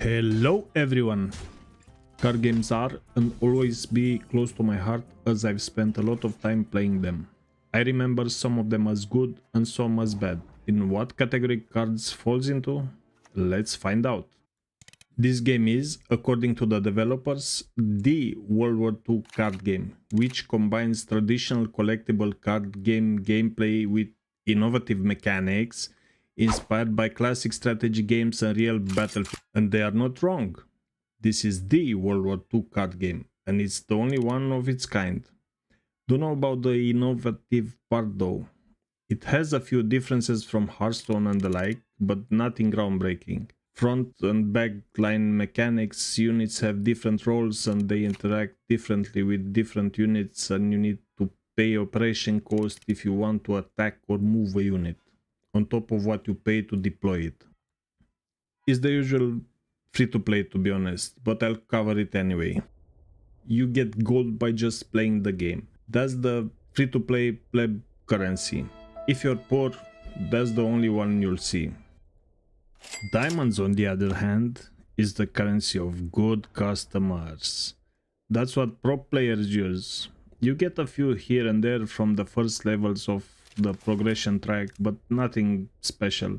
Hello everyone! Card games are and always be close to my heart as I've spent a lot of time playing them. I remember some of them as good and some as bad. In what category cards falls into? Let's find out. This game is, according to the developers, the World War II card game, which combines traditional collectible card game gameplay with innovative mechanics inspired by classic strategy games and real battlefield. And they are not wrong. This is the World War II card game, and it's the only one of its kind. Don't know about the innovative part though. It has a few differences from Hearthstone and the like, but nothing groundbreaking. Front and back line mechanics, units have different roles and they interact differently with different units, and you need to pay operation cost if you want to attack or move a unit, on top of what you pay to deploy it. It's the usual free to play, to be honest, but I'll cover it anyway. You get gold by just playing the game. That's the free to play pleb currency. If you're poor, that's the only one you'll see. Diamonds, on the other hand, is the currency of good customers. That's what pro players use. You get a few here and there from the first levels of the progression track, but nothing special.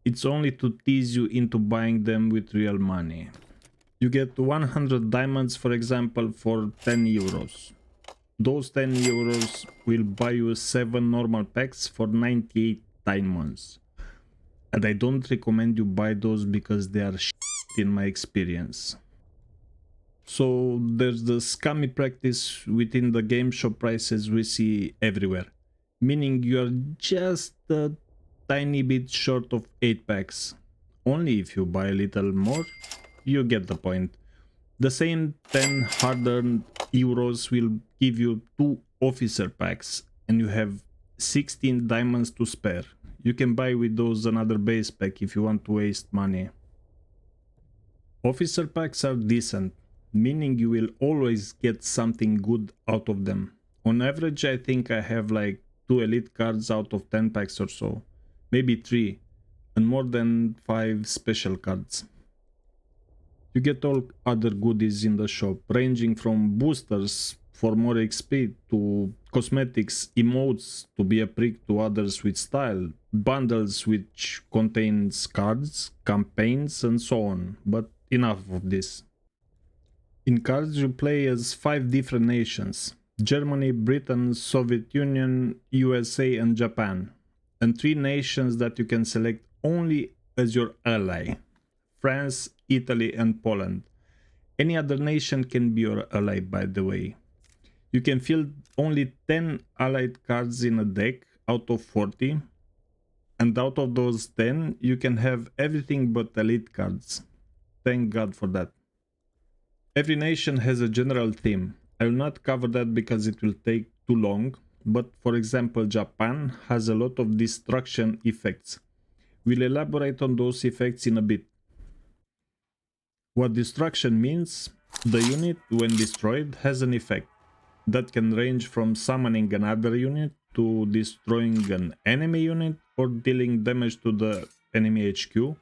It's only to tease you into buying them with real money. You get 100 diamonds, for example, for 10 euros. Those 10 euros will buy you 7 normal packs for 98 diamonds. And I don't recommend you buy those because they are shit in my experience. So there's the scammy practice within the game shop prices we see everywhere. Meaning you're just a tiny bit short of 8 packs. Only if you buy a little more, you get the point. The same 10 hard-earned euros will give you 2 officer packs and you have 16 diamonds to spare. You can buy with those another base pack if you want to waste money. Officer packs are decent, meaning you will always get something good out of them. On average, I think I have like 2 elite cards out of 10 packs or so. Maybe 3, and more than 5 special cards. You get all other goodies in the shop, ranging from boosters for more XP to cosmetics, emotes to be a prick to others with style, bundles which contains cards, campaigns and so on, but enough of this. In cards you play as 5 different nations: Germany, Britain, Soviet Union, USA and Japan, and 3 nations that you can select only as your ally: France, Italy and Poland. Any other nation can be your ally, by the way. You can field only 10 allied cards in a deck out of 40, and out of those 10 you can have everything but elite cards. Thank God for that. Every nation has a general theme. I will not cover that because it will take too long, but for example Japan has a lot of destruction effects. We'll elaborate on those effects in a bit. What destruction means: the unit, when destroyed, has an effect that can range from summoning another unit to destroying an enemy unit or dealing damage to the enemy HQ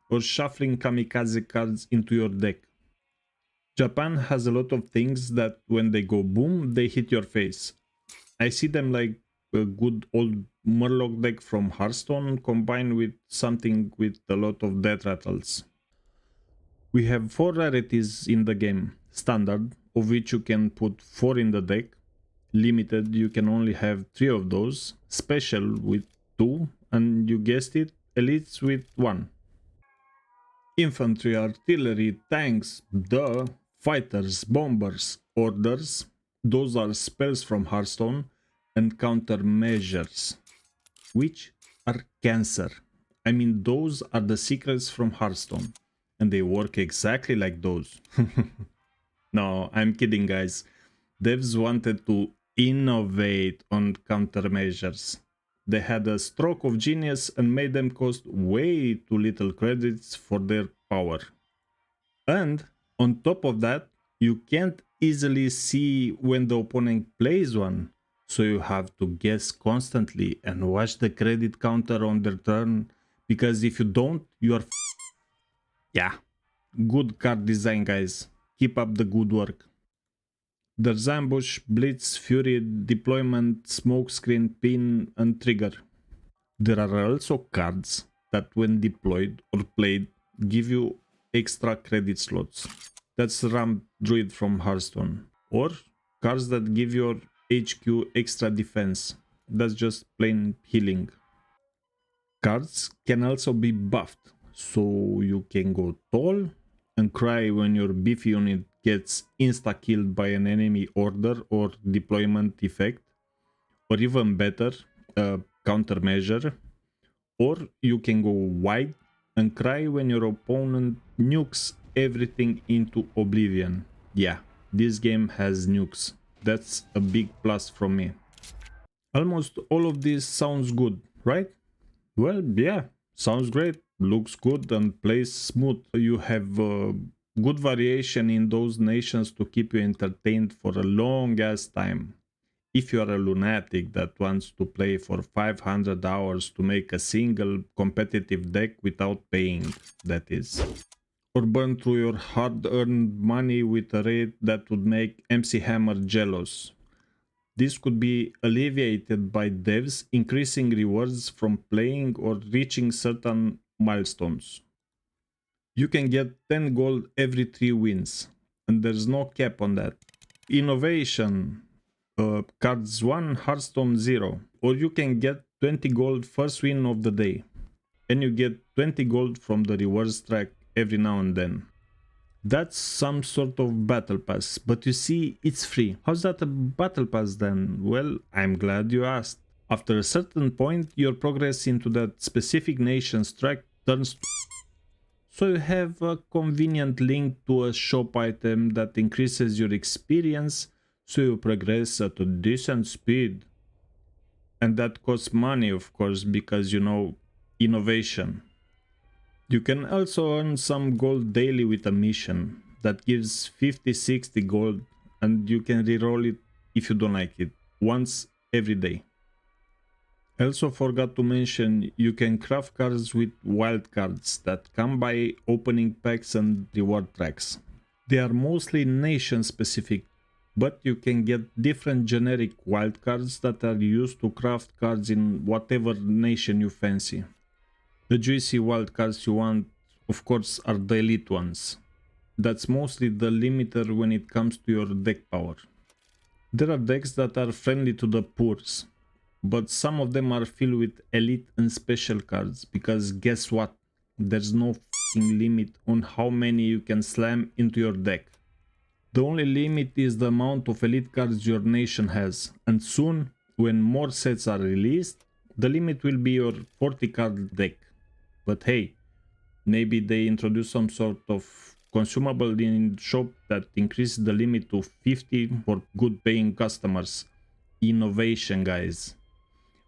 or shuffling kamikaze cards into your deck. Japan has a lot of things that when they go boom, they hit your face. I see them like a good old Murloc deck from Hearthstone combined with something with a lot of death rattles. We have 4 rarities in the game: standard, of which you can put 4 in the deck; limited, you can only have 3 of those; special with 2, and you guessed it, elites with 1. Infantry, artillery, tanks, fighters, bombers, orders, those are spells from Hearthstone, and countermeasures, which are cancer. I mean, those are the secrets from Hearthstone. And they work exactly like those. No, I'm kidding, guys. Devs wanted to innovate on countermeasures. They had a stroke of genius and made them cost way too little credits for their power. And on top of that, you can't easily see when the opponent plays one, so you have to guess constantly and watch the credit counter on their turn, because if you don't, you are yeah, Good card design, guys. Keep up the good work. There's Ambush, Blitz, Fury, Deployment, Smokescreen, Pin, and Trigger. There are also cards that when deployed or played give you extra credit slots. That's Ramp Druid from Hearthstone. Or cards that give your HQ extra defense. That's just plain healing. Cards can also be buffed, so you can go tall and cry when your beefy unit gets insta-killed by an enemy order or deployment effect, or even better, a countermeasure. Or you can go wide and cry when your opponent nukes everything into oblivion. Yeah, this game has nukes. That's a big plus from me. Almost all of this sounds good, right? Well, yeah, sounds great, looks good and plays smooth. You have good variation in those nations to keep you entertained for a long ass time. If you are a lunatic that wants to play for 500 hours to make a single competitive deck without paying, that is. Or burn through your hard-earned money with a rate that would make MC Hammer jealous. This could be alleviated by devs increasing rewards from playing or reaching certain milestones. You can get 10 gold every 3 wins, and there's no cap on that. Innovation, KARDS 1, Hearthstone 0, or you can get 20 gold first win of the day, and you get 20 gold from the rewards track every now and then. That's some sort of battle pass, but you see, it's free. How's that a battle pass then? Well, I'm glad you asked. After a certain point, your progress into that specific nation's track turns to... So you have a convenient link to a shop item that increases your experience, so you progress at a decent speed. And that costs money, of course, because you know, innovation. You can also earn some gold daily with a mission that gives 50-60 gold, and you can reroll it if you don't like it, once every day. I also forgot to mention you can craft cards with wild cards that come by opening packs and reward tracks. They are mostly nation specific, but you can get different generic wild cards that are used to craft cards in whatever nation you fancy. The juicy wild cards you want, of course, are the elite ones. That's mostly the limiter when it comes to your deck power. There are decks that are friendly to the poors, but some of them are filled with elite and special cards, because guess what? There's no f***ing limit on how many you can slam into your deck. The only limit is the amount of elite cards your nation has, and soon, when more sets are released, the limit will be your 40 card deck. But hey, maybe they introduce some sort of consumable in shop that increases the limit to 50 for good paying customers. Innovation, guys.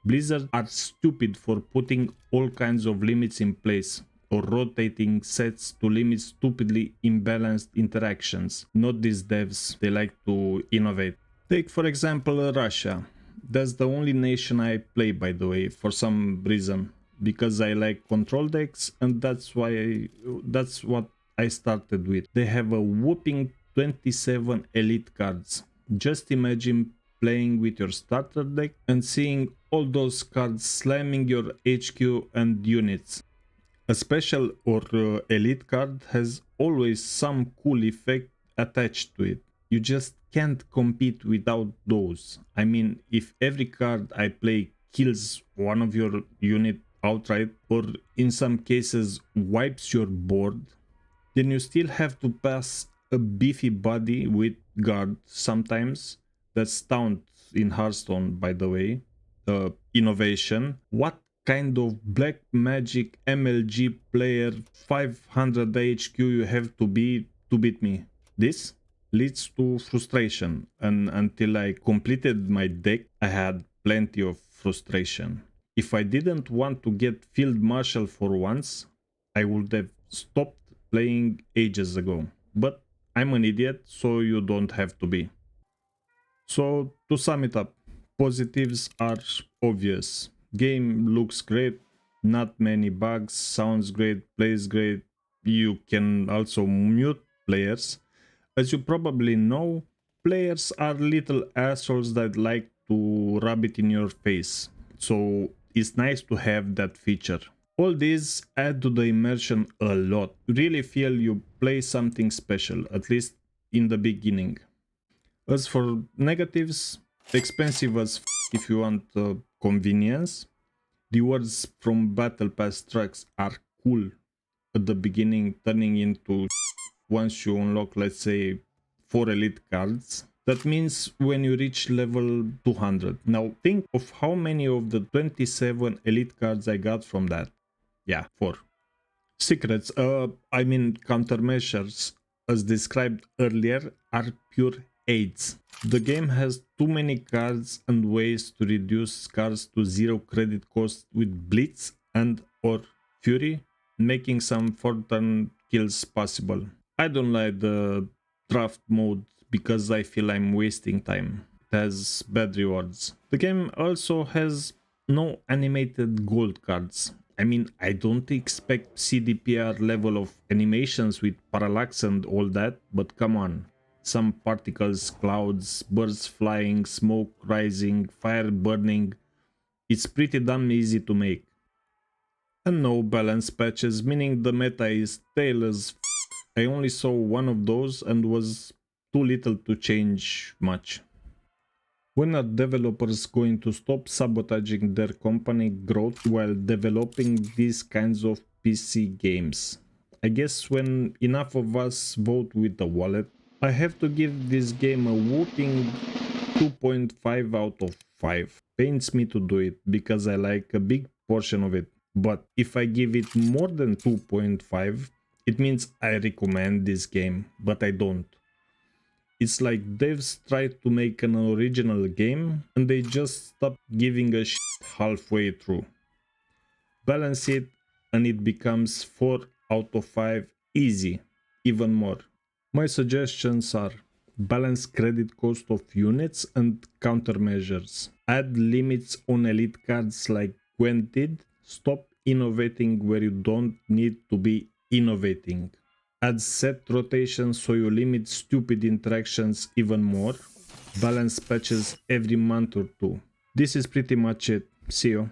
Blizzard are stupid for putting all kinds of limits in place or rotating sets to limit stupidly imbalanced interactions. Not these devs, they like to innovate. Take for example Russia. That's the only nation I play, by the way, for some reason. Because I like control decks, and that's what I started with. They have a whopping 27 elite cards. Just imagine playing with your starter deck and seeing all those cards slamming your HQ and units. A special or elite card has always some cool effect attached to it. You just can't compete without those. I mean, if every card I play kills one of your unit outright, or in some cases wipes your board, then you still have to pass a beefy body with guard sometimes. That's taunt in Hearthstone, by the way. Innovation. What kind of black magic MLG player 500 HQ you have to be to beat me? This leads to frustration, and until I completed my deck, I had plenty of frustration. If I didn't want to get Field Marshal for once, I would have stopped playing ages ago. But I'm an idiot, so you don't have to be. So to sum it up, positives are obvious. Game looks great, not many bugs, sounds great, plays great, You can also mute players. As you probably know, players are little assholes that like to rub it in your face. So it's nice to have that feature. All these add to the immersion a lot. You really feel you play something special, at least in the beginning. As for negatives, expensive as if you want convenience. Rewards from Battle Pass tracks are cool at the beginning, turning into once you unlock, let's say, 4 elite cards. That means when you reach level 200. Now think of how many of the 27 elite cards I got from that. Yeah, 4. Secrets, I mean countermeasures, as described earlier, are pure aids. The game has too many cards and ways to reduce cards to 0 credit cost with Blitz and or Fury, making some for-turn kills possible. I don't like the draft mode because I feel I'm wasting time. It has bad rewards. The game also has no animated gold cards. I mean, I don't expect CDPR level of animations with parallax and all that, but come on. Some particles, clouds, birds flying, smoke rising, fire burning. It's pretty damn easy to make. And no balance patches, meaning the meta is stale as I only saw one of those and was too little to change much. When are developers going to stop sabotaging their company growth while developing these kinds of PC games? I guess when enough of us vote with the wallet. I have to give this game a whooping 2.5 out of 5. Pains me to do it because I like a big portion of it. But if I give it more than 2.5, it means I recommend this game, but I don't. It's like devs tried to make an original game and they just stopped giving a shit halfway through. Balance it and it becomes 4 out of 5 easy, even more. My suggestions are balance credit cost of units and countermeasures. Add limits on elite cards like Gwen did. Stop innovating where you don't need to be innovating. Add set rotations so you limit stupid interactions even more. Balance patches every month or two. This is pretty much it. See you.